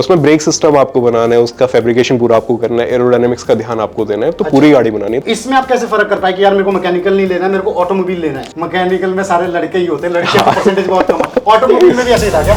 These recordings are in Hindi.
उसमें ब्रेक सिस्टम आपको बनाना है, उसका फैब्रिकेशन पूरा आपको करना है, एरोडायनेमिक्स का ध्यान आपको देना है, तो पूरी गाड़ी बनानी है। इसमें आप कैसे फर्क कर पाए कि यार मेरे को मैकेनिकल नहीं लेना है, मेरे को ऑटोमोबाइल लेना है? मैकेनिकल में सारे लड़के ही होते हैं, लड़के का परसेंटेज बहुत कम है। ऑटोमोबाइल में भी ऐसे ही था क्या?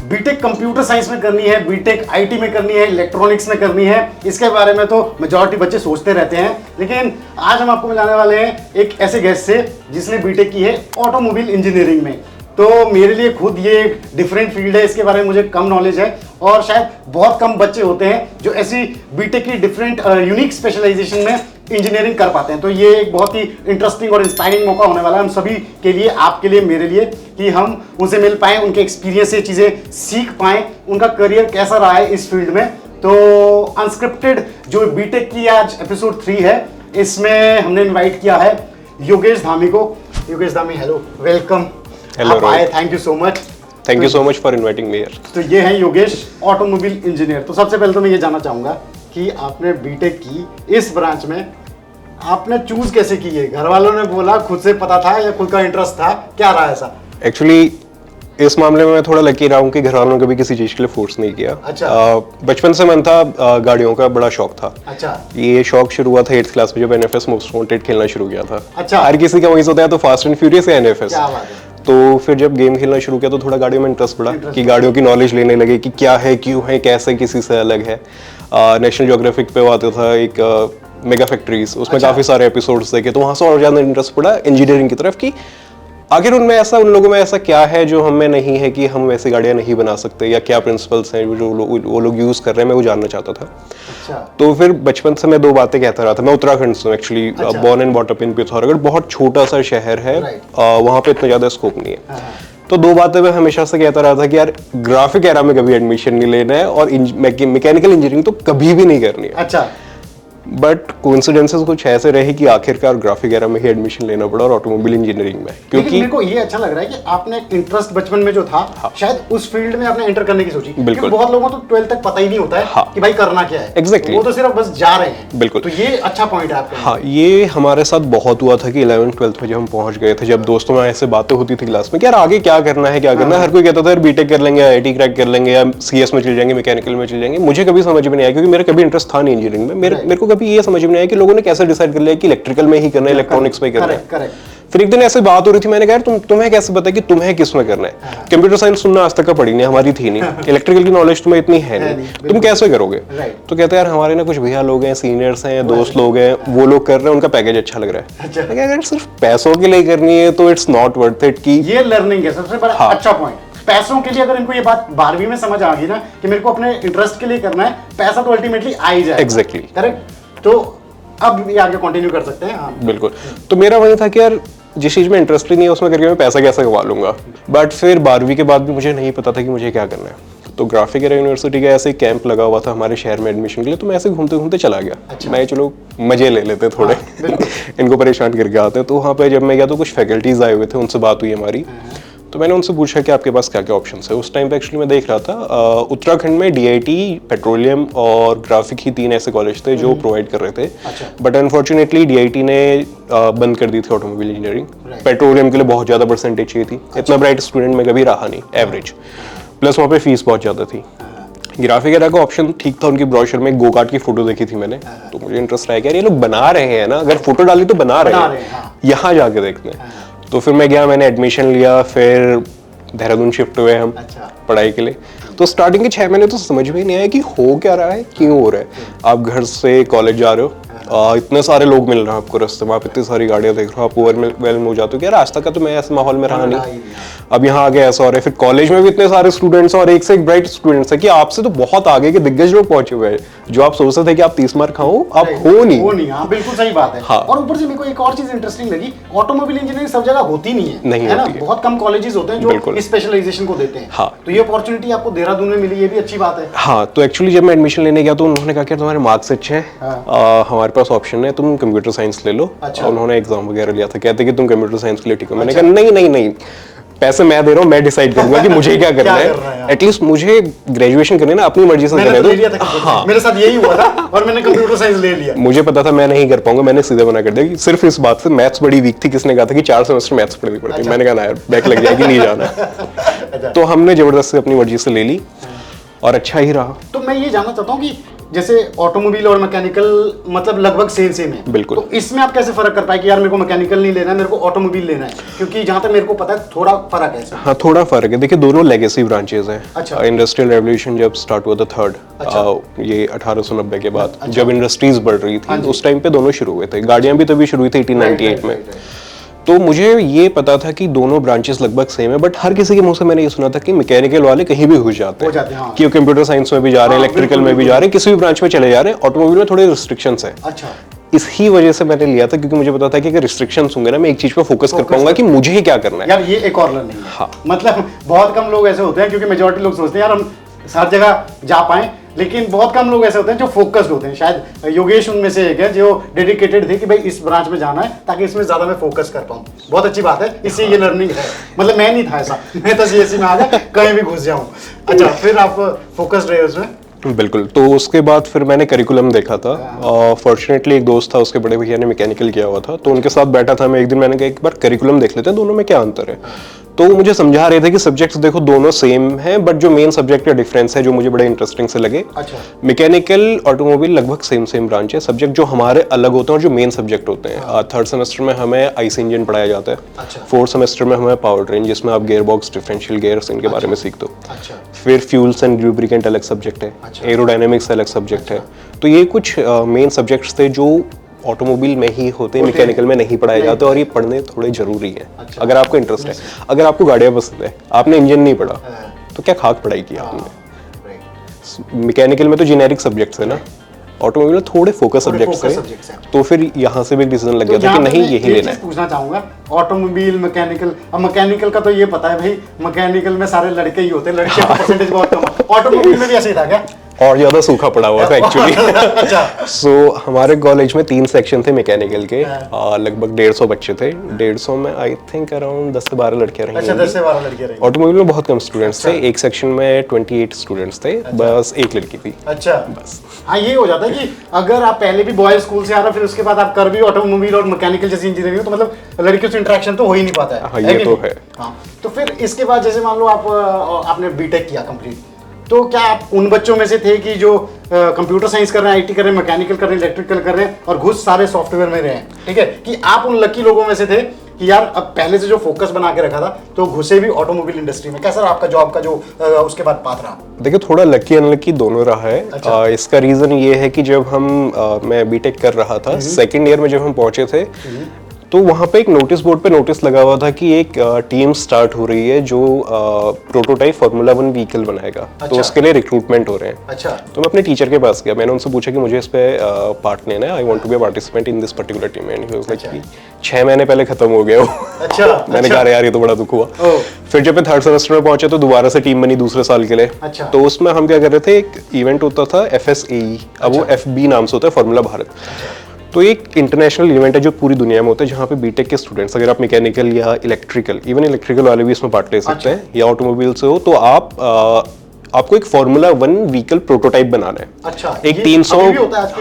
बीटेक कंप्यूटर साइंस में करनी है, बीटेक आईटी में करनी है, इलेक्ट्रॉनिक्स में करनी है, इसके बारे में तो मेजॉरिटी बच्चे सोचते रहते हैं। लेकिन आज हम आपको मिलाने वाले हैं एक ऐसे गेस्ट से जिसने बीटेक की है ऑटोमोबाइल इंजीनियरिंग में। तो मेरे लिए खुद ये एक डिफरेंट फील्ड है, इसके बारे में मुझे कम नॉलेज है और शायद बहुत कम बच्चे होते हैं जो ऐसी बीटेक की डिफरेंट यूनिक स्पेशलाइजेशन में इंजीनियरिंग कर पाते हैं। तो ये एक बहुत ही इंटरेस्टिंग और इंस्पायरिंग मौका होने वाला है हम सभी के लिए, आपके लिए, मेरे लिए, कि हम उनसे मिल पाएं, उनके एक्सपीरियंस से चीज़ें सीख पाएं, उनका करियर कैसा रहा है इस फील्ड में। तो अनस्क्रिप्टेड जो बीटेक की आज एपिसोड 3 है, इसमें हमने इन्वाइट किया है योगेश धामी को। Yogesh Dhami, hello, welcome. Hello, thank you so much. Thank you so much for inviting me here. तो ये है योगेश, ऑटोमोबाइल इंजीनियर। तो सबसे पहले तो मैं ये जानना चाहूंगा कि आपने बीटेक की इस ब्रांच में आपने चूज कैसे की है? घर वालों ने बोला, खुद से पता था या खुद का इंटरेस्ट था, क्या रहा ऐसा? एक्चुअली इस मामले में मैं थोड़ा लकी रहा हूँ कि घर वालों ने कभी किसी चीज के लिए फोर्स नहीं किया। अच्छा। बचपन से मन था, गाड़ियों का बड़ा शौक था। अच्छा। ये शौक शुरू हुआ था 8th क्लास में जब एनएफएस मोस्ट वांटेड खेलना शुरू किया था। अच्छा। हर किसी का वही होता है, तो फास्ट एंड फ्यूरियस या एनएफएस। क्या बात है। तो फिर जब गेम खेलना शुरू किया तो थोड़ा गाड़ियों में इंटरेस्ट बढ़ा कि गाड़ियों की नॉलेज लेने लगे कि क्या है, क्यों है, कैसे किसी से अलग है। नेशनल ज्योग्राफिक पे आता था एक मेगा फैक्ट्रीज, उसमें काफी सारे एपिसोड्स देखे, तो वहां से और ज्यादा इंटरेस्ट पड़ा इंजीनियरिंग की तरफ कि आखिर उन लोगों में ऐसा क्या है जो हमें नहीं है कि हम वैसी गाड़ियां नहीं बना सकते, या क्या प्रिंसिपल्स हैं जो वो लोग यूज कर रहे हैं, मैं वो जानना चाहता था। अच्छा। तो फिर बचपन से मैं 2 बातें कहता रहा था। मैं उत्तराखंड से actually born and bought up in Pithoragarh, बहुत छोटा सा शहर है, वहां पे इतना ज्यादा स्कोप नहीं है। तो 2 बातें मैं हमेशा से कहता रहा था कि यार ग्राफिक एरा में कभी एडमिशन नहीं लेना है और मैकेनिकल इंजीनियरिंग तो कभी भी नहीं करनी है। अच्छा। बट कोइंसिडेंसेस कुछ ऐसे रहे कि आखिरकार ग्राफिक एरा में ही एडमिशन लेना पड़ा और ऑटोमोबाइल इंजीनियरिंग में, क्योंकि मेरे को ये अच्छा लग रहा है कि आपने इंटरेस्ट बचपन में जो था, हाँ, शायद उस फील्ड में आपने एंटर करने की सोची। बिल्कुल। बहुत लोगों को तो 12th तक पता ही नहीं होता है, हाँ, कि भाई करना क्या है। एग्जैक्टली। वो तो सिर्फ बस जा रहे हैं। बिल्कुल। तो ये अच्छा पॉइंट है आपका। हाँ, ये हमारे साथ बहुत हुआ था कि 11th 12th में जब हम पहुंच गए थे, जब दोस्तों में ऐसे बातें होती थी क्लास में कि यार आगे क्या करना है, क्या करना है। हर कोई कहता था यार बीटेक कर लेंगे, आईआईटी क्रैक कर लेंगे, या सीएस में चल जाएंगे, मैकेनिकल में चल जाएंगे। मुझे कभी समझ में नहीं आया, क्योंकि मेरा कभी इंटरेस्ट था नहीं इंजीनियरिंग में। मेरे को कभी ये समझ में नहीं आया कि लोगों ने कैसे डिसाइड कर लिया कि इलेक्ट्रिकल में ही करना है, इलेक्ट्रॉनिक्स में करना है। फिर एक दिन ऐसे बात हो रही थी, मैंने कहा तुम्हें कैसे पता कि तुम्हें किस में करना है? कंप्यूटर साइंस सुनना आज तक का पढ़ी नहीं, हमारी थी नहीं। इलेक्ट्रिकल की नॉलेज तुम्हें इतनी है नहीं, तुम कैसे करोगे? तो कहते हैं यार हमारे ना कुछ भैया लोग हैं, सीनियर्स हैं, दोस्त लोग हैं, वो लोग कर रहे हैं, उनका पैकेज अच्छा लग रहा है। अगर सिर्फ पैसों के लिए करनी है तो इट्स नॉट वर्थ इट। की ये लर्निंग है सबसे बड़ा अच्छा पॉइंट। पैसों के लिए अगर इनको ये बात 12वीं में समझ आ गई ना कि मेरे को अपने इंटरेस्ट के लिए करना है, पैसा तो अल्टीमेटली आ ही जाएगा। Exactly, correct. तो अब ये आगे कंटिन्यू कर सकते हैं। हाँ। बिल्कुल। तो मेरा वही था कि यार जिस चीज में इंटरेस्ट ही नहीं है उसमें करके मैं पैसा कैसे कमा लूंगा। बट फिर 12वीं के बाद भी मुझे नहीं पता था कि मुझे क्या करना है। तो ग्राफिक एरा यूनिवर्सिटी का ऐसे कैंप लगा हुआ था हमारे शहर में एडमिशन के लिए, तो मैं ऐसे घूमते घूमते चला गया। अच्छा। मैं चलो मजे ले लेते थोड़े, इनको परेशान करके आते हैं। तो वहाँ पे जब मैं गया तो कुछ फैकल्टीज आए हुए थे, उनसे बात हुई हमारी। तो मैंने उनसे पूछा कि आपके पास क्या क्या ऑप्शंस है। उस टाइम पे एक्चुअली मैं देख रहा था उत्तराखंड में डीआईटी, पेट्रोलियम और ग्राफिक ही 3 ऐसे कॉलेज थे जो प्रोवाइड कर रहे थे। अच्छा। बट अनफॉर्चुनेटली डीआईटी ने बंद कर दी थी ऑटोमोबाइल इंजीनियरिंग। पेट्रोलियम के लिए बहुत ज्यादा परसेंटेज चाहिए थी। अच्छा। इतना ब्राइट स्टूडेंट में कभी रहा नहीं, एवरेज, प्लस वहाँ पे फीस बहुत ज्यादा थी। ग्राफिक एरा का ऑप्शन ठीक था, उनकी ब्रोशर में गो कार्ट की फोटो देखी थी मैंने, तो मुझे इंटरेस्ट आया कि यार ये लोग बना रहे हैं ना, अगर फोटो डाली तो बना रहे हैं, यहाँ जाके देखते हैं। तो फिर मैं गया, मैंने एडमिशन लिया, फिर देहरादून शिफ्ट हुए हम। अच्छा। पढ़ाई के लिए। तो स्टार्टिंग के 6 महीने तो समझ में ही नहीं आया कि हो क्या रहा है, क्यों हो रहा है। आप घर से कॉलेज जा रहे हो, इतने सारे लोग मिल रहे हैं आपको रास्ते में, आप इतनी सारी गाड़ियां देख रहे हो, आप ओवरवेल्म हो जाते हो कि यार आज तक का तो मैं ऐसे माहौल में रहा नहीं, अब यहाँ आगे ऐसा हो रहा है। फिर कॉलेज में भी इतने सारे स्टूडेंट्स और एक से एक ब्राइट स्टूडेंट्स है कि आपसे तो बहुत आगे के दिग्गज लोग पहुंचे हुए हैं, जो आप सोचते थे कि आप 30 मार्क खाओ, आप हो नहीं। हाँ, बिल्कुल सही बात है। हाँ। और ऊपर से मेरे को एक और चीज इंटरेस्टिंग लगी, ऑटोमोबाइल इंजीनियरिंग सब जगह होती नहीं है, नहीं है ना? बहुत कम कॉलेजेस होते हैं जो स्पेशलाइजेशन को देते हैं। हाँ। तो ये अपॉर्चुनिटी आपको देहरादून में मिली, ये भी अच्छी बात है। हाँ, तो एक्चुअली जब मैं एडमिशन लेने गया तो उन्होंने कहा कि तुम्हारे मार्क्स अच्छे हैं, हमारे पास ऑप्शन है, तुम कंप्यूटर साइंस ले लो। अच्छा। उन्होंने एग्जाम वगैरह लिया था, कहते कि तुम कंप्यूटर साइंस के लिए ठीक हो। मैंने कहा नहीं, पैसे मैं दे रहा हूँ, मैं डिसाइड करूंगा कि मुझे क्या करना है। एटलीस्ट मुझे ग्रेजुएशन करनी ना अपनी मर्जी से करने दो। हाँ, मेरे साथ यही हुआ था और मैंने कंप्यूटर साइंस ले लिया। मुझे पता था मैं नहीं कर पाऊंगा, मैंने सीधे मना कर दिया कि सिर्फ इस बात से, मैथ्स बड़ी वीक थी, किसने कहा था कि 4 सेमेस्टर मैथ्स पढ़नी पड़ती है। मैंने कहा ना यार बैक लग जाएगी, नहीं जाना। अच्छा। तो हमने जबरदस्ती अपनी मर्जी से ले ली और अच्छा ही रहा। तो मैं ये जानना चाहता हूँ कि जैसे ऑटोमोबाइल और मैकेनिकल मतलब लगभग सेम है, बिल्कुल। तो इसमें आप कैसे फर्क कर पाए कि यार मेरे को मैकेनिकल नहीं लेना है, मेरे को ऑटोमोबाइल लेना है? क्योंकि जहां तक मेरे को पता है थोड़ा फर्क है इसमें। हाँ, थोड़ा फर्क है। देखिए, दोनों लेगेसी ब्रांचेस हैं। अच्छा। इंडस्ट्रियल रेवोल्यूशन जब स्टार्ट हुआ था थर्ड, ये 1890 के बाद जब इंडस्ट्रीज बढ़ रही थी उस टाइम पे दोनों शुरू हुए थे। गाड़ियां भी तभी शुरू हुई थी 1898 में। तो मुझे ये पता था कि दोनों ब्रांचेस लगभग सेम है, बट हर किसी के मुंह से मैंने ये सुना था कि मैकेनिकल वाले कहीं भी घुस जाते हैं, हाँ। कि वो कंप्यूटर साइंस में भी जा रहे हैं, इलेक्ट्रिकल में भी जा रहे हैं, किसी भी ब्रांच में चले जा रहे हैं। ऑटोमोबाइल में थोड़े रिस्ट्रिक्शंस है। अच्छा। इसी वजह से मैंने लिया था, क्योंकि मुझे पता था कि अगर रिस्ट्रिक्शंस होंगे ना, मैं एक चीज पे फोकस कर पाऊंगा कि मुझे क्या करना है। यार ये एक और लर्निंग है। हाँ। मतलब बहुत कम लोग ऐसे होते हैं, क्योंकि मेजॉरिटी लोग सोचते हैं यार हम हर जगह जा पाएं, लेकिन बहुत कम लोग ऐसे होते हैं जो फोकस्ड होते हैं। शायद योगेश उनमें से एक है जो डेडिकेटेड थे कि भाई इस ब्रांच में जाना है ताकि इसमें ज्यादा मैं फोकस कर पाऊं। बहुत अच्छी बात है, इससे ये लर्निंग है। मतलब मैं नहीं था ऐसा, मैं तो सीएससी में आ गया, कहीं भी घुस जाऊं। अच्छा, फिर आप फोकस्ड रहे उसमें? बिल्कुल। तो उसके बाद फिर मैंने करिकुलम देखा था। फॉर्चुनेटली एक दोस्त था, उसके बड़े भैया ने मैकेनिकल किया हुआ था, तो उनके साथ बैठा था मैं एक दिन। मैंने कहा एक बार करिकुलम देख लेते हैं, दोनों में क्या अंतर है। तो वो मुझे समझा रहे थे कि सब्जेक्ट्स देखो दोनों सेम हैं, बट जो मेन सब्जेक्ट का डिफरेंस है जो मुझे बड़े इंटरेस्टिंग से लगे। अच्छा। मैकेनिकल ऑटोमोबाइल लगभग सेम ब्रांच है। सब्जेक्ट जो हमारे अलग होते हैं और जो मेन सब्जेक्ट होते हैं, थर्ड सेमेस्टर में हमें आईसी इंजन पढ़ाया जाता है। अच्छा। फोर्थ सेमेस्टर में हमें पावर ट्रेन, जिसमें आप गियर बॉक्स, डिफरेंशियल गियर्स, इनके बारे में सीखते हो। अच्छा। फिर फ्यूल्स एंड लुब्रिकेंट अलग सब्जेक्ट है। एरोडायनेमिक्स अलग सब्जेक्ट है। तो ये कुछ मेन सब्जेक्ट्स थे जो ऑटोमोबाइल में ही होते हैं, मैकेनिकल में नहीं पढ़ाए जाते, और ये पढ़ने थोड़े जरूरी हैं। अच्छा। अगर आपको इंटरेस्ट है, अगर आपको गाड़ियां पसंद है, आपने इंजन नहीं पढ़ा तो क्या खाक पढ़ाई की आपने। मैकेनिकल में तो जेनेरिक सब्जेक्ट्स है ना, ऑटोमोबाइल में थोड़े फोकस सब्जेक्ट्स हैं। तो फिर यहाँ से भी डिसीजन लग गया था कि नहीं यही लेना है। पूछना चाहूंगा, ऑटोमोबाइल मैकेनिकल, अब मैकेनिकल का तो ये पता है भाई, मैकेनिकल में सारे लड़के ही होते हैं, लड़के का परसेंटेज बहुत कम है। ऑटोमोबाइल में भी ऐसे ही था क्या? और ज्यादा सूखा पड़ा हुआ था एक्चुअली। अच्छा। सो हमारे कॉलेज में 3 सेक्शन थे मैकेनिकल के। लगभग 150 बच्चे थे। 150 में आई थिंक अराउंड 10 से 12 लड़कियां रही। अच्छा, 10 से 12 लड़कियां रही। ऑटोमोबाइल में बहुत कम स्टूडेंट्स थे। एक सेक्शन में 28 स्टूडेंट्स थे, बस एक लड़की थी। अच्छा, बस। हाँ, ये हो जाता है कि अगर आप पहले भी बॉयज स्कूल से आ रहे हो, फिर उसके बाद आप कर भी ऑटोमोबाइल और मैकेनिकल जैसी इंजीनियरिंग हो, तो मतलब लड़कियों से इंटरेक्शन तो हो ही नहीं पाता है। हाँ, ये तो है। हाँ, तो फिर इसके बाद जैसे मान लो आपने बीटेक किया कंप्लीट, तो क्या आप उन बच्चों में से थे कि जो कंप्यूटर साइंस कर रहे हैं, आईटी कर रहे हैं, मैकेनिकल कर रहे हैं, इलेक्ट्रिकल कर रहे हैं और घुस सारे सॉफ्टवेयर में रहे हैं, ठीक है, कि आप उन लकी लोगों में से थे कि यार अब पहले से जो फोकस बना के रखा था तो घुसे भी ऑटोमोबाइल इंडस्ट्री में? कैसा रहा आपका जॉब का जो उसके बाद पाथ रहा? देखिए, थोड़ा लकी अनलकी दोनों रहा है। अच्छा। इसका रीजन ये है कि जब मैं बीटेक कर रहा था, सेकेंड ईयर में जब हम पहुंचे थे, तो वहाँ पे एक नोटिस बोर्ड पे नोटिस लगा हुआ था कि एक टीम स्टार्ट हो रही है जो प्रोटोटाइप फार्मूला 1 व्हीकल बनाएगा। अच्छा। तो उसके लिए रिक्रूटमेंट हो रहे हैं। अच्छा। तो मैं अपने टीचर के पास गया, मैंने उनसे पूछा कि मुझे इस पे पार्ट लेना है, I want to be a participant in this particular team. And he was like कि 6 महीने पहले खत्म हो गया वो। अच्छा। मैंने कहा यार ये तो बड़ा दुख हुआ। फिर जब मैं थर्ड सेमेस्टर में पहुंचे तो दोबारा से टीम बनी दूसरे साल के लिए। अच्छा। तो उसमें हम क्या कर रहे थे, एक इवेंट होता था FSAE, अब वो FB नाम से होता है, फार्मूला भारत। तो एक इंटरनेशनल इवेंट है जो पूरी दुनिया में होता है, जहाँ पे बीटेक के स्टूडेंट्स, अगर आप मैकेनिकल या इलेक्ट्रिकल, इवन इलेक्ट्रिकल वाले भी इसमें पार्ट ले सकते हैं, या ऑटोमोबाइल से हो, तो आपको एक फार्मूला 1 व्हीकल प्रोटोटाइप बनाना है। अच्छा, एक 300,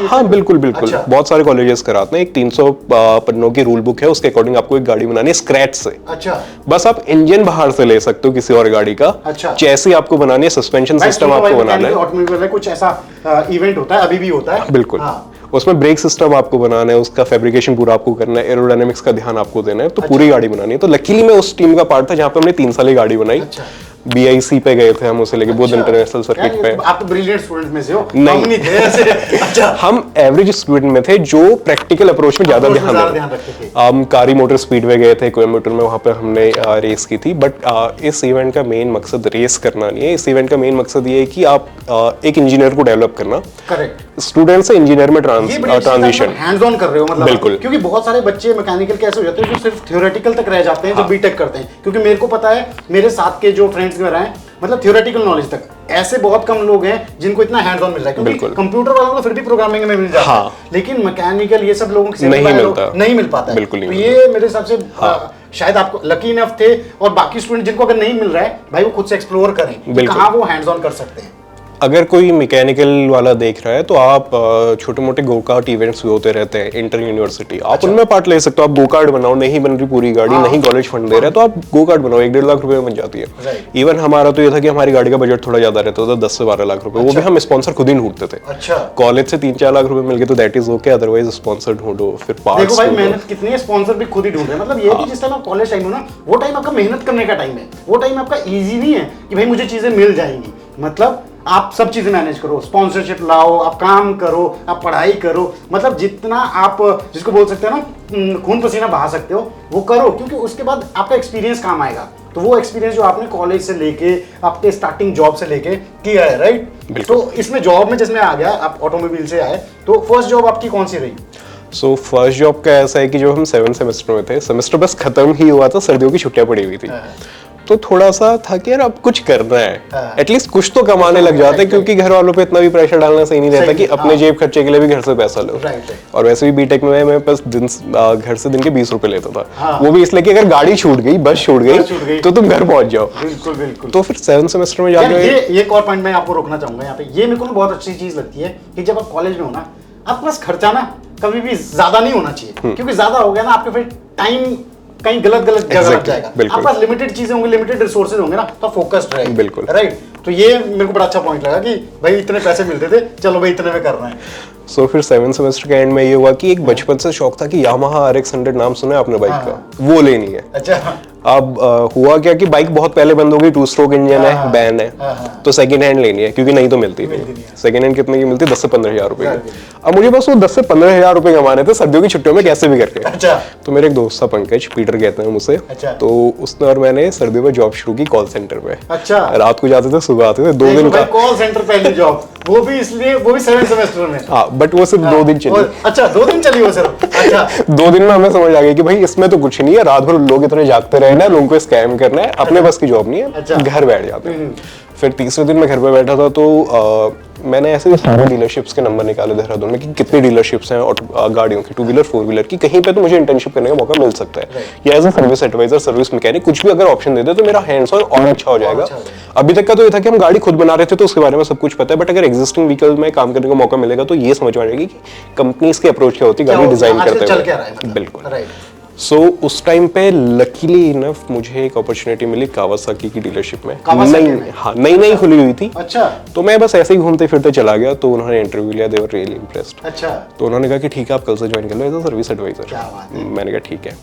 हाँ बिल्कुल। अच्छा। बहुत सारे कॉलेजेस कराते हैं। एक 300 पन्नों की रूल बुक है, उसके अकॉर्डिंग आपको एक गाड़ी बनानी है स्क्रैच से। अच्छा। बस आप इंजन बाहर से ले सकते हो किसी और गाड़ी का। अच्छा। चैसी आपको बनानी है, सस्पेंशन सिस्टम आपको बनाना है। ऑटोमोबाइल कुछ ऐसा इवेंट होता है, अभी भी होता है। बिल्कुल। हाँ। उसमें ब्रेक सिस्टम आपको बनाना है, उसका फैब्रिकेशन पूरा आपको करना है, एरोडायनेमिक्स का ध्यान आपको देना है, तो पूरी गाड़ी बनानी है। तो लकीली मैं उस टीम का पार्ट था जहाँ पे हमने 3 साल की गाड़ी बनाई। अच्छा। BIC पे गए थे हम, उसे लेके बहुत इंटरनेशनल सर्किट पे। आप तो ब्रिलियंट स्टूडेंट में से हो। नहीं। हम नहीं थे ऐसे। अच्छा। हम एवरेज स्टूडेंट में थे जो प्रैक्टिकल अप्रोच में ज्यादा ध्यान रखते थे। हम कारी मोटर स्पीडवे गए थे कोयम्बटूर में, वहां पे हमने रेस की थी। बट इस इवेंट का मेन मकसद रेस करना नहीं है। इस इवेंट का मेन मकसद ये है कि आप एक इंजीनियर को डेवलप करना। करेक्ट। स्टूडेंट से इंजीनियर में ट्रांजिशन हैंड्स ऑन कर रहे हो मतलब। बिल्कुल। क्योंकि बहुत सारे बच्चे मैकेनिकल कैसे हो जाते हैं जो सिर्फ थ्योरेटिकल तक रह जाते हैं, जो बीटेक करते हैं। क्योंकि मेरे को पता है, मेरे साथ के जो फ्रेंड्स में रहे, मतलब थ्योरेटिकल नॉलेज तक ऐसे बहुत कम लोग हैं जिनको इतना हैंड्स ऑन मिल रहा है। क्योंकि कंप्यूटर वालों को फिर भी प्रोग्रामिंग में मिल जाता है। हाँ। लेकिन मैकेनिकल ये सब लोगों को नहीं मिल पाता है। बिल्कुल नहीं। तो ये मेरे हिसाब से शायद आपको लकी इनफ थे, और बाकी स्टूडेंट जिनको अगर नहीं मिल रहा है भाई, वो खुद से एक्सप्लोर करें कि कहाँ वो हैंड्स ऑन कर सकते हैं। अगर कोई मैकेनिकल वाला देख रहा है तो आप छोटे मोटे गो कार्ट इवेंट्स भी होते रहते हैं इंटर यूनिवर्सिटी, आप उनमें पार्ट ले सकते हो। आप गो कार्ट बनाओ, नहीं बन रही पूरी गाड़ी, नहीं कॉलेज फंड दे रहा है, तो आप गो कार्ट बनाओ, 1-1.5 लाख रुपए में बन जाती है। इवन हमारा तो ये था कि हमारी गाड़ी का बजट थोड़ा ज्यादा रहता था, 10 से 12 लाख रुपए, वो भी हम स्पॉन्सर खुद ही ढूंढते थे। अच्छा, कॉलेज से 3-4 लाख रुपए मिल गए तो that is okay, otherwise sponsor ढूंढो, फिर देखो पार्ट्स भाई मेहनत कितनी है, स्पॉन्सर भी खुद ही ढूंढ रहे हैं। मतलब ये कि जिस टाइम आप कॉलेज टाइम हो ना, वो टाइम आपका मेहनत करने का टाइम है, वो टाइम आपका इजी नहीं है कि भाई मुझे चीजें मिल जाएंगी। मतलब आप सब चीजें मैनेज करो, स्पॉन्सरशिप लाओ, आप काम करो, आप पढ़ाई करो, मतलब जितना आप जिसको बोल सकते हैं ना खून पसीना बहा सकते हो वो करो, क्योंकि उसके बाद आपका एक्सपीरियंस काम आएगा। तो वो एक्सपीरियंस जो आपने कॉलेज से लेके आपके स्टार्टिंग जॉब से लेके किया है, राइट? तो इसमें जॉब में जिसमें आ गया, आप ऑटोमोबाइल से आए, तो फर्स्ट जॉब आपकी कौन सी रही? सो फर्स्ट जॉब का ऐसा है कि जब हम 7 सेमेस्टर में थे, सेमेस्टर बस खत्म ही हुआ था, सर्दियों की छुट्टियां पड़ी हुई थी, तो थोड़ा सा था कि यार अब कुछ करना है, एटलीस्ट कुछ तो कमाने लग जाते, क्योंकि घर वालों पे इतना भी प्रेशर डालना सही नहीं रहता कि अपने जेब खर्चे के लिए भी घर से पैसा लो। और वैसे भी बीटेक में मैं बस घर से दिन के 20 रुपए लेता था, वो भी इसलिए कि अगर गाड़ी छूट गई, बस छूट गई तो तुम घर पहुंच जाओ। बिल्कुल बिल्कुल। तो फिर 7 सेमेस्टर में जाके ये एक और पॉइंट मैं आपको रोकना चाहूंगा यहाँ पे, ये मेरे को ना बहुत अच्छी चीज लगती है कि जब आप कॉलेज में हो ना, आपके पास खर्चा ना कभी भी ज्यादा नहीं होना चाहिए, क्योंकि ज्यादा हो गया ना आपके फिर टाइम कहीं गलत जगह लग जाएगा। आपके पास लिमिटेड चीजें होंगी, लिमिटेड रिसोर्सेज होंगे ना, तो फोकस्ड रहेंगे। बिल्कुल, राइट। तो ये मेरे को बड़ा अच्छा पॉइंट लगा कि भाई इतने पैसे मिलते थे, चलो भाई इतने में करना है। सो फिर 7 सेमेस्टर के एंड में ये हुआ कि एक बचपन से शौक था कि यामाहा RX 100 नाम सुना है आपने बाइक का, वो लेनी है। अच्छा। अब हुआ क्या कि बाइक बहुत पहले बंद हो गई, 2 स्ट्रोक इंजन है, बैन है, तो सेकंड हैंड लेनी है, क्योंकि नहीं तो मिलती नहीं। सेकंड हैंड कितने की मिलती? 10 से 15 हजार रुपए की। अब मुझे बस वो 10 से 15 हजार रुपए कमाने थे सर्दियों की छुट्टियों में कैसे भी करके। अच्छा। तो मेरे एक दोस्त था पंकज, पीटर कहते हैं मुझसे। अच्छा। तो उसने और मैंने सर्दियों में जॉब शुरू की कॉल सेंटर पे। अच्छा। रात को जाते थे, सुबह आते थे, 2 दिन का कॉल सेंटर पहली जॉब, वो भी इसलिए, वो भी 7 सेमेस्टर में। हाँ, बट वो सिर्फ 2 दिन चली। अच्छा, 2 दिन चली वो सिर्फ? अच्छा। 2 दिन में हमें समझ आ गई कि भाई इसमें तो कुछ नहीं है, रात भर लोग इतने जागते रहे ना, लोगों को स्कैम करना है, अपने बस की जॉब नहीं है। अच्छा। घर बैठ जाते हैं। फिर तीसरे दिन मैं घर पे बैठा था, तो मैंने ऐसे सारे डीलरशिप्स के नंबर निकाले देहरादून में कि कितनी डीलरशिप्स हैं गाड़ियों की, 2 व्हीलर 4 व्हीलर की, कहीं पे तो मुझे इंटर्नशिप करने का मौका मिल सकता है, या as a service advisor, service mechanic, कुछ भी अगर ऑप्शन दे दे तो मेरा हैंड्स ऑन और अच्छा हो जाएगा। अभी तक का तो ये था कि हम गाड़ी खुद बना रहे थे, तो उसके बारे में सब कुछ पता है, बट अगर एग्जिस्टिंग व्हीकल में काम करने का मौका मिलेगा तो ये समझ में आ जाएगी कि कंपनीज की अप्रोच क्या होती है गाड़ी डिजाइन करते हुए। बिल्कुल। सो उस टाइम पे लकीली इनफ मुझे एक अपॉर्चुनिटी मिली कावासाकी की डीलरशिप में। नई खुली हुई थी। अच्छा। तो मैं बस ऐसे ही घूमते फिरते चला गया, तो उन्होंने इंटरव्यू लिया, दे वर रियली इंप्रेस्ड। अच्छा। तो उन्होंने कहा कि ठीक है आप कल से ज्वाइन कर लो एज अ सर्विस एडवाइजर। मैंने कहा ठीक है,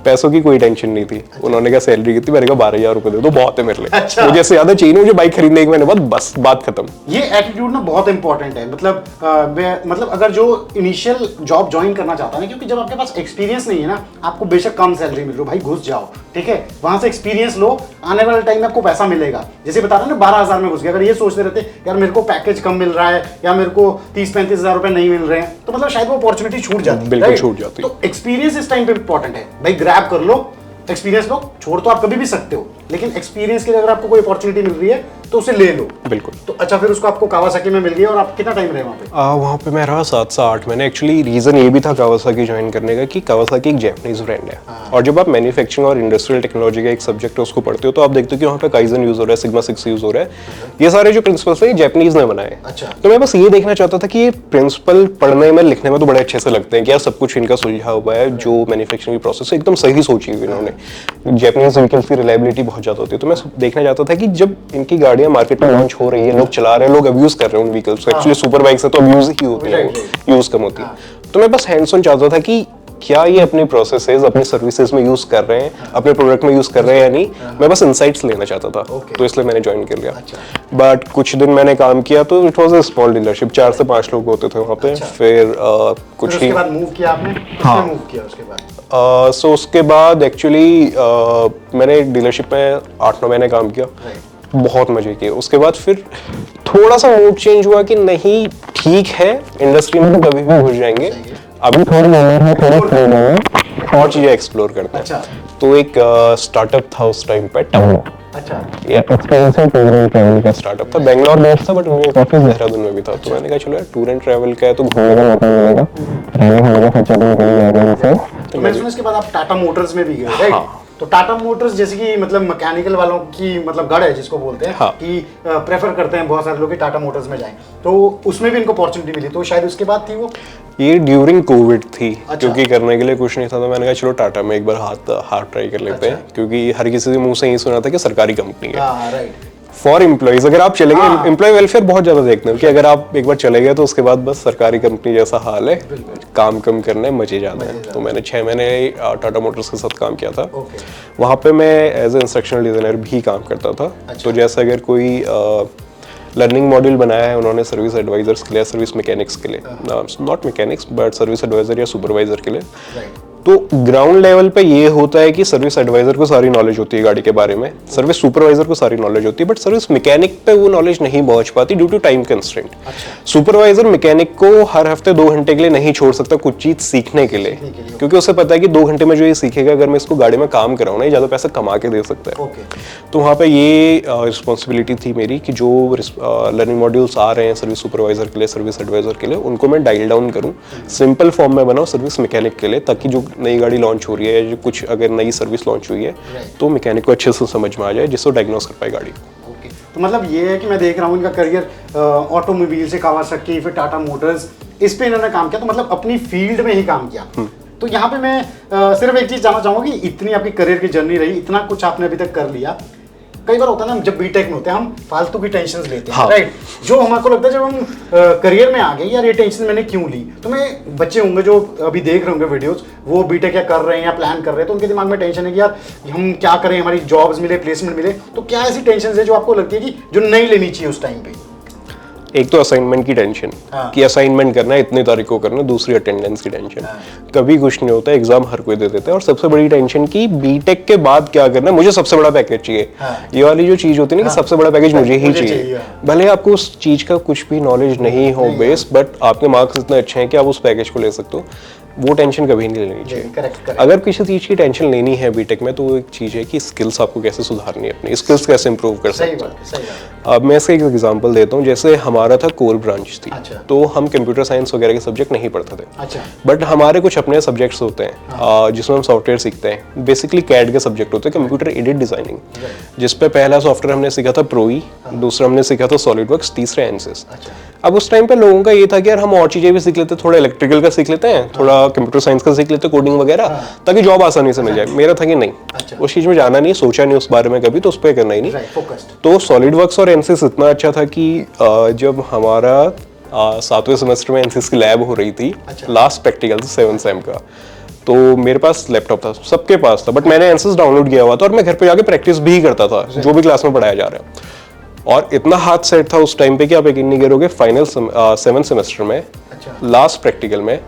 पैसों की कोई टेंशन नहीं थी। उन्होंने कहा सैलरी कितनी? मैंने कहा 12,000 रुपए दे दो, बहुत है मेरे लिए। अच्छा। मुझे इससे ज्यादा चाहिए, मुझे बाइक खरीदने एक महीने बाद, बस बात खत्म। ये एटीट्यूड ना बहुत इंपॉर्टेंट है। मतलब अगर जो इनिशियल जॉब ज्वाइन करना चाहता है ना, क्योंकि जब आपके पास एक्सपीरियंस नहीं है ना, आपको बेशक कम सैलरी मिल रही हो, भाई घुस जाओ, ठीक है, वहां से एक्सपीरियंस लो, आने वाले टाइम में आपको पैसा मिलेगा। जैसे बता रहा ना 12,000 में घुस गया, अगर ये सोचते रहते यार मेरे को पैकेज कम मिल रहा है या मेरे को 30-35 हजार रुपए नहीं मिल रहे हैं, तो मतलब शायद वो अपॉर्चुनिटी छूट जाती है। बिल्कुल छूट जाती है। तो एक्सपीरियंस इस टाइम पे इंपॉर्टेंट है भाई, ग्रैब कर लो एक्सपीरियंस लो। छोड़ तो आप कभी भी सकते हो, लेकिन एक्सपीरियंस के लिए अगर आपको कोई अपॉर्चुनिटी मिल रही है तो उसे ले लो। बिल्कुल। तो अच्छा, फिर उसको आपको कावासाकी में मिल गई, और आप कितना टाइम रहे वहाँ पे? वहाँ पे मैं रहा 7 से 8 महीने। एक्चुअली रीजन ये भी था कावासाकी ज्वाइन करने का कि कावासाकी एक जैपनीज ब्रांड है। और जब आप मैन्युफैक्चरिंग और इंडस्ट्रियल टेक्नोलॉजी का एक सब्जेक्ट है उसको पढ़ते हो, तो आप देखते हो कि वहाँ पे काइजन यूज हो रहा है, सिग्मा 6 यूज हो रहा है। ये सारे जो प्रिंसिपल्स है जैपनीज ने बनाए। अच्छा। तो मैं बस ये देखना चाहता था कि ये प्रिंसिपल पढ़ने में, लिखने में तो बड़े अच्छे से लगते हैं कि यार सब कुछ इनका सुलझा हुआ है, जो मैन्युफैक्चरिंग की प्रोसेस है एकदम सही सोची हुई इन्होंने। जैपनीज व्हीकल्स की रिलायबिलिटी बहुत ज्यादा होती है। तो मैं देखना चाहता था कि जब इनकी गाड़ियां मार्केट में लॉन्च हो रही है, लोग चला रहे हैं, लोग अब्यूज कर रहे हैं उन व्हीकल्स को। एक्चुअली सुपर बाइक से तो अब्यूज ही होते हैं, यूज कम होती है। तो मैं बस हैंड्स ऑन चाहता था कि क्या ये अपनी प्रोसेसेस, अपनी सर्विसेज में यूज कर रहे हैं, अपने प्रोडक्ट में यूज कर रहे हैं या नहीं। मैं बस इनसाइट्स लेना चाहता था, तो इसलिए मैंने ज्वाइन कर लिया। बट कुछ दिन मैंने काम किया, तो it was a small dealership, 4 से 5 लोग होते थे वहाँ पे। फिर कुछ उसके बाद मूव किया आपने? हाँ, मूव किया उसके बाद। सो उसके बाद एक्चुअली मैंने डीलरशिप में 8-9 महीने काम किया, बहुत मजे किए। उसके बाद फिर थोड़ा सा मूड चेंज हुआ कि नहीं ठीक है, इंडस्ट्री में तो कभी भी घुस जाएंगे, अभी थोड़ी मेहनत है, थोड़ा फ्रीडम है, और चीजें एक्सप्लोर करते हैं। अच्छा। तो एक स्टार्टअप था उस टाइम पे, टर्बो। अच्छा। ये एक्सपेंसिव टूर एंड ट्रैवल का स्टार्टअप था, बैंगलोर बेस्ड था, बट मेरे ऑफिस देहरादून में भी था। तो मैंने कहा चलो यार टूर एंड ट्रैवल का है तो घूमने का मौका मिलेगा, रहने खाने का खर्चा तो निकल जाएगा इनसे। तो मैंने सुना इसके बाद आप टाटा मोटर्स में भी गए, राइट? तो टाटा मोटर्स जैसे कि मतलब मैकेनिकल वालों की मतलब गढ़ है जिसको बोलते हैं, हाँ। कि प्रेफर करते हैं बहुत सारे लोग कि टाटा मोटर्स में जाएं, तो उसमें भी इनको अपॉर्चुनिटी मिली, तो शायद उसके बाद थी वो। ये ड्यूरिंग कोविड थी। अच्छा। क्योंकि करने के लिए कुछ नहीं था, तो मैंने कहा चलो टाटा में एक बार हाथ ट्राई कर लेते हैं, क्योंकि हर किसी के मुंह से ये सुना था कि सरकारी कंपनी है हाँ राइट। For employees. अगर आप चले गए, हाँ। एम्प्लॉय वेलफेयर बहुत ज्यादा देखते हैं कि अगर आप एक बार चले गए तो उसके बाद बस सरकारी कंपनी जैसा हाल है, काम कम करना है, मजे ज्यादा है। तो मैंने 6 महीने टाटा मोटर्स के साथ काम किया था। ओके। वहाँ पे मैं एज ए इंस्ट्रक्शनल डिजाइनर भी काम करता था। तो जैसे अगर कोई लर्निंग मॉड्यूल बनाया है उन्होंने सर्विस एडवाइजर्स के लिए, सर्विस मैकेनिक्स के लिए, not mechanics but service advisor या सुपरवाइजर के लिए, तो ग्राउंड लेवल पे ये होता है कि सर्विस एडवाइजर को सारी नॉलेज होती है गाड़ी के बारे में, सर्विस सुपरवाइजर को सारी नॉलेज होती है, बट सर्विस मैकेनिक पे वो नॉलेज नहीं पहुंच पाती due to time constraint. Supervisor mechanic को हर हफ्ते 2 घंटे के लिए नहीं छोड़ सकता कुछ चीज सीखने के लिए, क्योंकि उसे पता है कि 2 घंटे में जो ये सीखेगा, अगर मैं इसको गाड़ी में काम कराऊँ ना, ये ज्यादा पैसा कमा के दे सकता है। तो वहाँ पे ये रिस्पॉन्सिबिलिटी थी मेरी कि जो लर्निंग मॉड्यूल्स आ रहे हैं सर्विस सुपरवाइजर के लिए, सर्विस एडवाइजर के लिए, उनको मैं डायल डाउन करूँ, सिंपल फॉर्म में बनाऊँ सर्विस मैकेनिक के लिए, ताकि जो नई गाड़ी लॉन्च हो रही है या कुछ अगर नई सर्विस लॉन्च हुई है तो मैकेनिक को अच्छे से समझ में आ जाए, जिससे वो डायग्नोस कर पाए गाड़ी को। ओके। तो मतलब ये है कि मैं देख रहा हूँ इनका करियर ऑटोमोबाइल से कावासाकी, फिर टाटा मोटर्स, इस पे इन्होंने काम किया, तो मतलब अपनी फील्ड में ही काम किया। तो यहाँ पे मैं सिर्फ एक चीज जानना चाहूंगा कि इतनी आपकी करियर की जर्नी रही, इतना कुछ आपने अभी तक कर लिया, कई बार होता है ना जब बीटेक में होते हैं हम फालतू की टेंशन लेते हैं। हाँ। राइट। जो हमारे को लगता है जब हम करियर में आ गए यार ये टेंशन मैंने क्यों ली, तो मैं बच्चे होंगे जो अभी देख रहे होंगे वीडियोस, वो बीटेक क्या कर रहे हैं या प्लान कर रहे हैं, तो उनके दिमाग में टेंशन है कि यार हम क्या करें, हमारी जॉब्स मिले, प्लेसमेंट मिले, तो क्या ऐसी टेंशन है जो आपको लगती है कि जो नहीं लेनी चाहिए उस टाइम पे? एक तो असाइनमेंट की टेंशन कि असाइनमेंट करना है, इतनी तारीख को करना है, दूसरी अटेंडेंस की टेंशन। कभी कुछ नहीं होता, एग्जाम हर कोई दे देता है। और सबसे बड़ी टेंशन की बीटेक के बाद क्या करना है, मुझे सबसे बड़ा पैकेज चाहिए। ये वाली जो चीज होती है ना कि सबसे बड़ा पैकेज मुझे ही चाहिए, भले आपको उस चीज का कुछ भी नॉलेज नहीं हो बेस, बट आपके मार्क्स इतने अच्छे हैं कि आप उस पैकेज को ले सकते हो, वो टेंशन कभी नहीं लेनी चाहिए। अगर किसी चीज की टेंशन लेनी है बीटेक में, तो वो एक चीज है कि स्किल्स आपको कैसे सुधारनी है, अपनी स्किल्स कैसे इंप्रूव कर सकते हैं। अब मैं इसका एक एग्जांपल देता हूँ, जैसे हमारा था कोर ब्रांच थी। तो हम कंप्यूटर साइंस वगैरह के सब्जेक्ट नहीं पढ़ते थे, बट हमारे कुछ अपने सब्जेक्ट्स होते हैं जिसमें हम सॉफ्टवेयर सीखते हैं। बेसिकली कैड के सब्जेक्ट होते हैं, कंप्यूटर एडेड डिजाइनिंग, जिसपे पहला सॉफ्टवेयर हमने सीखा था प्रोई, दूसरा हमने सीखा था सॉलिडवर्क्स, तीसरा एनसिस। अब उस टाइम पे लोगों का ये था कि यार हम और चीजें भी सीख लेते, थोड़ा इलेक्ट्रिकल का सीख लेते हैं, थोड़ा कंप्यूटर साइंस का सीख लेते, कोडिंग वगैरह, ताकि जॉब आसानी से मिल जाए। मेरा था कि नहीं, उस चीज में जाना नहीं, सोचा नहीं उस बारे में कभी, तो उस पर करना ही नहीं। तो सॉलिडवर्क्स और एनसिस इतना अच्छा था कि जब हमारा 7वें सेमेस्टर में एनसिस की लैब हो रही थी, लास्ट प्रैक्टिकल 7 सेम का, तो मेरे पास लैपटॉप था, सबके पास था, बट मैंने एनसिस डाउनलोड किया हुआ था और मैं घर पे जाके प्रैक्टिस भी करता था जो भी क्लास में पढ़ाया जा रहा है। और इतना हाथ सेट था उस टाइम पे कि आप यकीन नहीं करोगे, फाइनल 7th सेमेस्टर में लास्ट प्रैक्टिकल में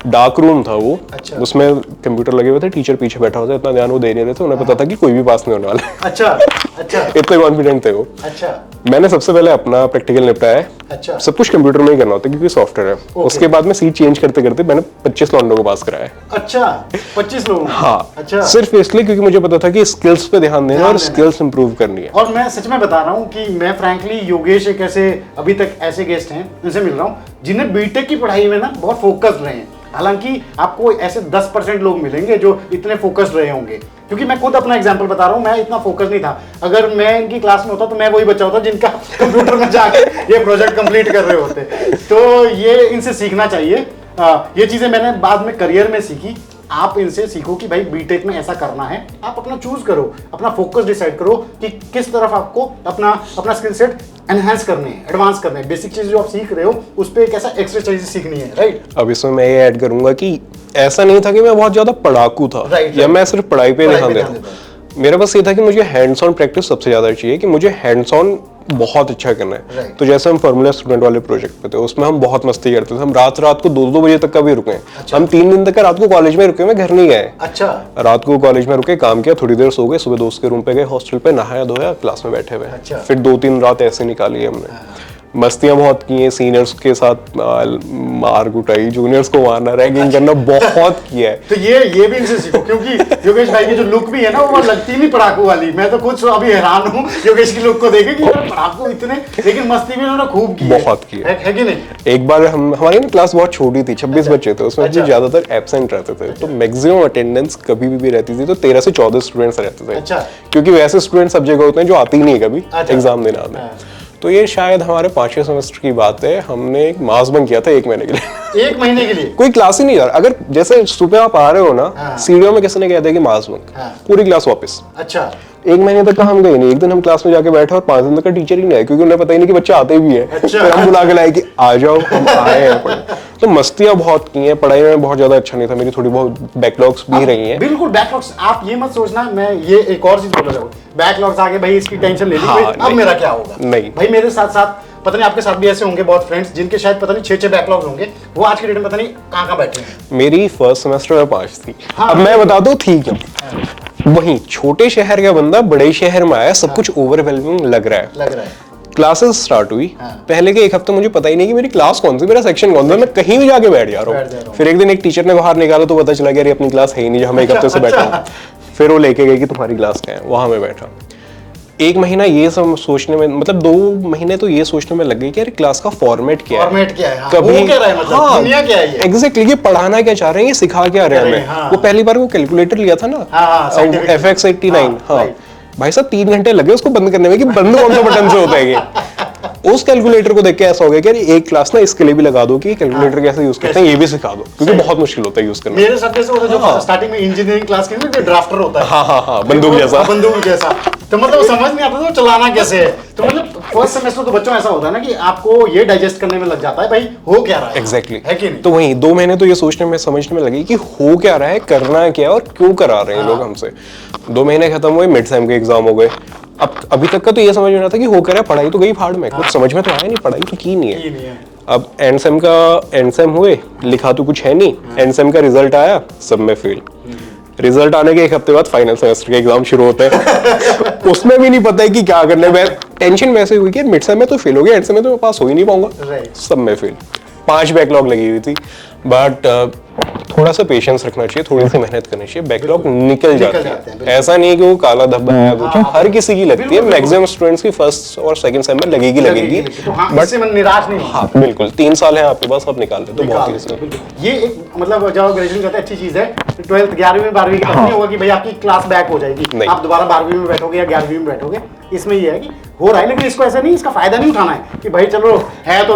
डार्क रूम था वो, उसमें कंप्यूटर लगे हुए थे, टीचर पीछे बैठा हुआ था, इतना ध्यान वो दे नहीं रहे थे, उन्हें पता था कि कोई भी पास नहीं होने वाला। इतने कॉन्फिडेंट थे वो। मैंने सबसे पहले अपना प्रैक्टिकल निपटाया। सब कुछ कंप्यूटर में ही करना होता है क्योंकि सॉफ्टवेयर है। उसके बाद में सीट चेंज करते करते मैंने 25 लौंडों को पास कराया। 25 लोग? हाँ। सिर्फ इसलिए क्योंकि मुझे पता था कि स्किल्स पे ध्यान देना और स्किल्स इंप्रूव करनी है। और मैं सच में बता रहा हूँ कि मैं फ्रैंकली योगेश एक ऐसे अभी तक ऐसे गेस्ट हैं उनसे मिल रहा हूँ जिन्हें बीटेक की पढ़ाई में ना बहुत फोकस रहे हैं। हालांकि आपको ऐसे 10% लोग मिलेंगे जो इतने फोकस्ड रहे होंगे, क्योंकि मैं खुद अपना एग्जांपल बता रहा हूँ, मैं इतना फोकस नहीं था। अगर मैं इनकी क्लास में होता तो मैं वही बच्चा होता जिनका कंप्यूटर में जाके ये प्रोजेक्ट कंप्लीट कर रहे होते। तो ये इनसे सीखना चाहिए। ये चीजें मैंने बाद में करियर में सीखी। आप इनसे सीखो कि भाई बीटेक में ऐसा करना है, आप अपना चूज करो, अपना फोकस डिसाइड करो कि किस तरफ आपको अपना स्किल सेट एनहांस करने हैं, एडवांस करने हैं। बेसिक चीज जो आप सीख रहे हो उस पर एक ऐसा एक्स्ट्रा चीज सीखनी है, राइट? अब इसमें मैं ये ऐड करूंगा कि ऐसा नहीं था कि मैं बहुत ज्यादा पढ़ाकू था या मैं सिर्फ पढ़ाई पे ध्यान देता हूं। मेरा बस ये था कि मुझे हैंड्स ऑन प्रैक्टिस सबसे ज्यादा चाहिए, कि मुझे हैंड्स ऑन बहुत अच्छा करना है। तो जैसे हम फॉर्मूला स्टूडेंट वाले प्रोजेक्ट पे थे, उसमें हम बहुत मस्ती करते थे। हम रात को 2-2 बजे तक का भी रुके। हम 3 दिन तक रात को कॉलेज में रुके, मैं घर नहीं गए। रात को कॉलेज में रुके, काम किया, थोड़ी देर सो गए, सुबह दोस्त के रूम पे गए, हॉस्टल पे नहाया धोया, क्लास में बैठे हुए। फिर 2-3 रात ऐसे निकाली हमने। मस्तियां बहुत की हैं, सीनियर्स के साथ मार कुटाई, जूनियर्स को मारना, रैगिंग करना बहुत किया है। तो ये भी इनसे सीखो, क्योंकि योगेश भाई की जो लुक भी है ना वो लगती नहीं पढ़ाकू वाली। मैं तो खुद अभी हैरान हूँ योगेश की लुक को देखे कि पढ़ाकू इतने, लेकिन मस्ती भी उन्होंने खूब की बहुत की है कि नहीं? एक बार हमारी ना क्लास बहुत छोटी थी, 26 बच्चे थे, उसमें अच्छा। ज्यादातर एब्सेंट रहते थे, तो मैक्सिमम अटेंडेंस कभी भी रहती थी तो 13 से 14 स्टूडेंट्स रहते थे। अच्छा। क्योंकि वैसे स्टूडेंट सब जगह होते हैं जो आते ही नहीं है कभी अच्छा। एग्जाम देने आते हैं। तो ये शायद हमारे 5वें सेमेस्टर की बात है, हमने एक मास बंक किया था 1 महीने के लिए। 1 महीने के लिए कोई क्लास ही नहीं यार, अगर जैसे सुबह आप आ रहे हो ना, सीढ़ियों में किसी ने कह दिया कि मास बंक, पूरी क्लास वापस। अच्छा। 1 महीने तक का हम गए नहीं। एक दिन हम क्लास में जाके बैठे और 5 दिन तक का टीचर ही नहीं आया, क्योंकि उन्हें पता ही नहीं कि बच्चे आते भी है। अच्छा। फिर हम बुला के लाए कि आ जाओ, हम आए हैं पढ़ने। तो मस्तियां बहुत की हैं, पढ़ाई में बहुत ज्यादा अच्छा नहीं था, मेरी थोड़ी बहुत बैकलॉग्स भी रही हैं। बिल्कुल बैकलॉग्स, आप ये मत सोचना मैं ये एक और चीज बोल रहा हूँ, बैकलॉग्स आगे भाई इसकी टेंशन ले ली, हाँ, अब मेरा क्या होगा? नहीं भाई मेरे साथ साथ पता नहीं आपके साथ भी ऐसे होंगे बहुत फ्रेंड्स जिनके शायद पता नहीं 6 बैकलॉग्स होंगे, वो आज के डेट में पता नहीं कहाँ बैठे हैं। मेरी फर्स्ट सेमेस्टर में 5 थी। हाँ, अब मैं बता दूं थी क्यों। वहीं छोटे शहर का बंदा बड़े शहर में आया, सब कुछ ओवरवेलमिंग लग रहा है। क्लासेस स्टार्ट हुई, पहले के 1 हफ्ते मुझे पता ही नहीं कि मेरी क्लास कौन सी, मेरा सेक्शन कौन सा, मैं कहीं भी जाके बैठ जा रहा हूँ। फिर एक दिन एक टीचर ने बाहर निकाला तो पता चला कि अरे अपनी क्लास है ही नहीं, जहाँ मैं 1 हफ्ते से बैठा हूँ। फिर वो लेके गए कि तुम्हारी क्लास क्या है, वहां मैं बैठा। 1 महीना ये सब सोचने में, मतलब 2 महीने तो ये सोचने में लग गई कि यार क्लास का फॉर्मेट क्या है, कभी वो क्या रहा है, मतलब दुनिया क्या है ये, एग्जैक्टली ये पढ़ाना क्या चाह रहे हैं, ये सिखा क्या रहे हैं हमें। वो पहली बार वो कैलकुलेटर लिया था ना, FX 89, हाँ भाई साहब 3 घंटे लगे उसको बंद करने में कि बंद कौन सा बटन से होता है ये। उस कैलकुलेटर को देख के ऐसा हो गया कि यार एक क्लास ना इसके लिए भी लगा दो कि कैलकुलेटर कैसे यूज करते हैं, ये भी सिखा दो, क्योंकि बहुत मुश्किल होता है यूज करना। मेरे साथ जैसे होता है जो स्टार्टिंग में इंजीनियरिंग क्लास की ना ड्राफ्टर होता है, हाँ बंदूक जैसा, तो मतलब समझ नहीं आता था चलाना कैसे है। तो मतलब फर्स्ट सेमेस्टर तो बच्चों ऐसा होता है ना कि आपको ये डाइजेस्ट करने में लग जाता है भाई हो क्या रहा है। एग्जैक्टली है कि नहीं? तो वहीं 2 महीने तो ये सोचने में समझने में लगे कि हो क्या रहा है, करना क्या है और क्यों करा रहे हैं लोग हमसे। 2 महीने खत्म हुए, मिड सेम के एग्जाम हो गए। अब अभी तक का तो ये समझ में रहा था कि हो क्या रहा है, पढ़ाई तो गई फाड़ में, कुछ समझ में तो आया नहीं, पढ़ाई तो की नहीं है। अब एंड सेम हुए, लिखा तो कुछ है नहीं, एंड सेम का रिजल्ट आया, सब में फेल। रिजल्ट आने के 1 हफ्ते बाद फाइनल सेमेस्टर के एग्जाम शुरू होते हैं। उसमें भी नहीं पता है कि क्या करना है। टेंशन वैसे हुई कि मिड सेम में तो फेल हो गया, एंड सेम में तो मैं पास हो ही नहीं पाऊंगा, सब में फेल। 5 बैकलॉग लगी हुई थी, बट थोड़ा सा पेशेंस रखना चाहिए, थोड़ी सी मेहनत करनी चाहिए, बैकलॉग निकल जाते हैं। ऐसा नहीं कि वो काला धब्बा है कुछ, हर किसी की लगती है, मैक्सिमम स्टूडेंट्स की फर्स्ट और सेकंड सेम में लगेगी। बट निराश नहीं, हाँ बिल्कुल, 3 साल है आपके पास, आप निकाल ले तो बहुत ही। ये एक मतलब जब ग्रेजुएशन करते हैं अच्छी चीज है। 12th 11वीं 12वीं की नहीं होगा कि भाई आपकी क्लास बैक हो जाएगी, आप दोबारा 12वीं में बैठोगे या 11वीं में बैठोगे। इसमें ये है कि हो रहा है, लेकिन इसको ऐसा नहीं, इसका फायदा नहीं उठाना है कि भाई चलो है तो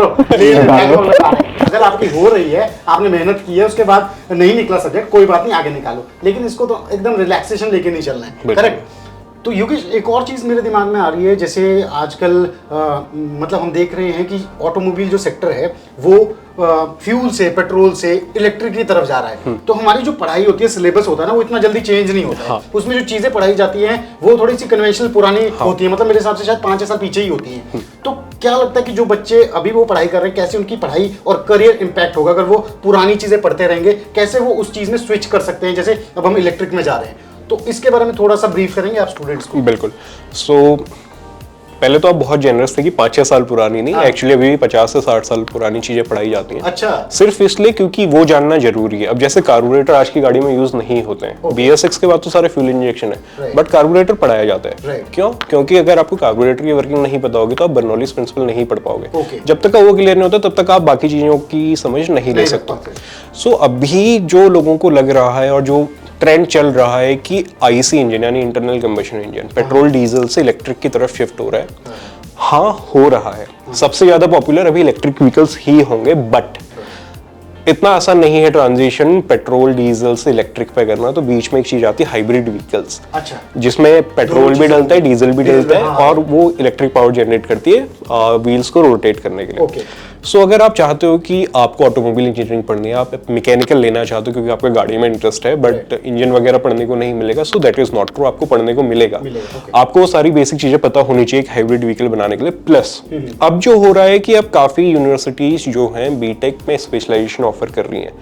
अगर आपकी हो रही है, आपने मेहनत की है, उसके बाद नहीं निकला सब्जेक्ट, कोई बात नहीं, आगे निकालो, लेकिन इसको तो एकदम रिलैक्सेशन लेके नहीं चलना है। करेक्ट। तो योगेश एक और चीज़ मेरे दिमाग में आ रही है, जैसे आजकल मतलब हम देख रहे हैं कि ऑटोमोबाइल जो सेक्टर है वो फ्यूल से, पेट्रोल से इलेक्ट्रिक की तरफ जा रहा है। तो हमारी जो पढ़ाई होती है, सिलेबस होता है ना, वो इतना जल्दी चेंज नहीं होता है। उसमें जो चीज़ें पढ़ाई जाती हैं वो थोड़ी सी कन्वेंशनल पुरानी होती है, मतलब मेरे हिसाब से शायद 5-6 साल पीछे ही होती है। तो क्या लगता है कि जो बच्चे अभी वो पढ़ाई कर रहे हैं, कैसे उनकी पढ़ाई और करियर इंपैक्ट होगा अगर वो पुरानी चीज़ें पढ़ते रहेंगे, कैसे वो उस चीज़ में स्विच कर सकते हैं, जैसे अब हम इलेक्ट्रिक में जा रहे हैं, तो इसके बारे में थोड़ा सा ब्रीफ करेंगे आप स्टूडेंट्स को? बिल्कुल। पहले तो आप बहुत जेनरस थे कि 5-6 साल पुरानी नहीं, एक्चुअली अभी भी 50 से 60 साल पुरानी चीजें पढ़ाई जाती हैं। अच्छा। सिर्फ इसलिए क्योंकि वो जानना जरूरी है। अब जैसे कार्बोरेटर आज की गाड़ी में यूज नहीं होते हैं, BS6 के बाद तो सारे फ्यूल इंजेक्शन है, बट कार्बोरेटर पढ़ाया जाता है। क्यों? क्योंकि अगर आपको कार्बोरेटर की वर्किंग नहीं पता होगी तो आप बर्नौलीज प्रिंसिपल नहीं पढ़ पाओगे। जब तक वो क्लियर नहीं होता तब तक आप बाकी चीजों की समझ नहीं ले सकते। सो अभी जो लोगों को लग रहा है और जो ट्रेंड चल रहा है कि IC इंजन यानी internal combustion engine petrol diesel से इलेक्ट्रिक की तरफ शिफ्ट हो रहा है, हाँ हो रहा है। सबसे ज्यादा पॉपुलर अभी इलेक्ट्रिक व्हीकल्स ही होंगे, बट इतना आसान नहीं है ट्रांजिशन पेट्रोल डीजल से इलेक्ट्रिक पे करना। तो बीच में एक चीज आती है हाइब्रिड व्हीकल्स, अच्छा, जिसमें पेट्रोल भी डलता है, डीजल भी डलता है, और वो इलेक्ट्रिक पावर जनरेट करती है व्हील्स को रोटेट करने के लिए। सो अगर आप चाहते हो कि आपको ऑटोमोबाइल इंजीनियरिंग पढ़नी है, आप मैकेनिकल लेना चाहते हो क्योंकि आपका गाड़ी में इंटरेस्ट है, बट इंजन वगैरह पढ़ने को नहीं मिलेगा, so that is not true, आपको पढ़ने को मिलेगा। आपको वो सारी बेसिक चीजें पता होनी चाहिए एक हाइब्रिड व्हीकल बनाने के लिए। प्लस अब जो हो रहा है कि अब काफी यूनिवर्सिटीज जो हैं बीटेक में स्पेशलाइजेशन ऑफर कर रही हैं,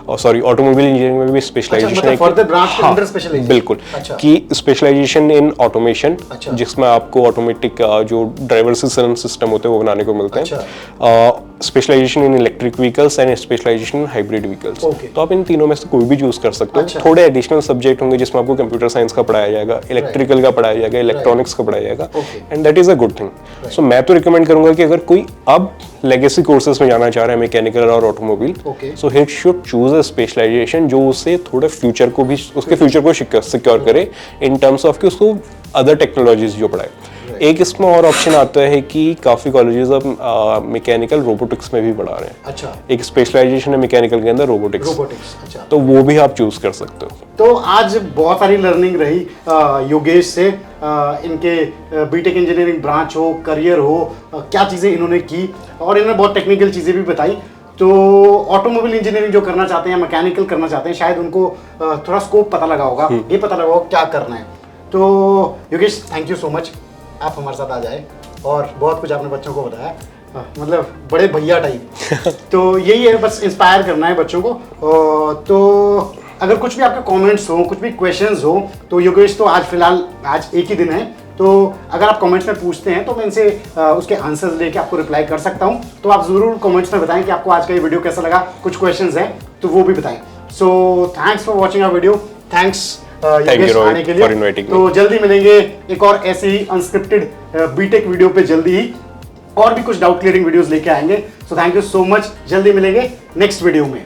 और सॉरी ऑटोमोबाइल इंजीनियरिंग में भी स्पेशलाइजेशन है, फर्दर ब्रांच के अंडर स्पेशलाइजेशन, बिल्कुल, कि स्पेशलाइजेशन इन ऑटोमेशन, जिसमें आपको ऑटोमेटिक जो ड्राइवर सिस्टम होते हैं वो बनाने को मिलते हैं, specialization in electric vehicles and specialization in hybrid vehicles. तो आप इन तीनों में से कोई भी चूज कर सकते हो। थोड़े एडिशनल सब्जेक्ट होंगे जिसमें आपको कंप्यूटर साइंस का पढ़ाया जाएगा, इलेक्ट्रिकल का पढ़ाया जाएगा, इलेक्ट्रॉनिक्स का पढ़ाया जाएगा, and that is a good thing. So मैं तो रिकमेंड करूंगा कि अगर कोई अब लेगेसी कोर्सेज में जाना चाह रहा है मैकेनिकल और automobile, so he should choose a specialization जो उसे थोड़े फ्यूचर को भी, उसके फ्यूचर को सिक्योर करे इन टर्म्स ऑफ कि उसको अदर टेक्नोलॉजीज जो पढ़ाए। एक इसमें और ऑप्शन आता है कि काफी कॉलेजेस अब मैकेनिकल रोबोटिक्स में भी पढ़ा रहे हैं। अच्छा, एक स्पेशलाइजेशन है मैकेनिकल के अंदर रोबोटिक्स। अच्छा, तो वो भी आप चूज कर सकते हो। तो आज बहुत सारी लर्निंग रही योगेश से, इनके बीटेक इंजीनियरिंग ब्रांच हो, करियर हो, क्या चीज़ें इन्होंने की, और इन्होंने बहुत टेक्निकल चीज़ें भी बताई। तो ऑटोमोबाइल इंजीनियरिंग जो करना चाहते हैं, मैकेनिकल करना चाहते हैं, शायद उनको थोड़ा स्कोप पता लगा होगा, ये पता लगा होगा क्या करना है। तो Yogesh, thank you so much, आप हमारे साथ आ जाए और बहुत कुछ आपने बच्चों को बताया, मतलब बड़े भैया टाइप। तो यही है, बस इंस्पायर करना है बच्चों को। तो अगर कुछ भी आपके कमेंट्स हो, कुछ भी क्वेश्चंस हो, तो योगेश तो आज फिलहाल आज एक ही दिन है, तो अगर आप कमेंट्स में पूछते हैं तो मैं इनसे उसके आंसर्स लेके आपको रिप्लाई कर सकता हूं। तो आप ज़रूर कमेंट्स में बताएं कि आपको आज का ये वीडियो कैसा लगा, कुछ क्वेश्चंस हैं तो वो भी बताएं। So thanks for watching our video, thanks Yogesh आने के लिए। तो जल्दी मिलेंगे एक और ऐसे ही अनस्क्रिप्टेड बीटेक वीडियो पे, जल्दी ही और भी कुछ डाउट क्लियरिंग वीडियोस लेके आएंगे। So thank you so much, जल्दी मिलेंगे नेक्स्ट वीडियो में।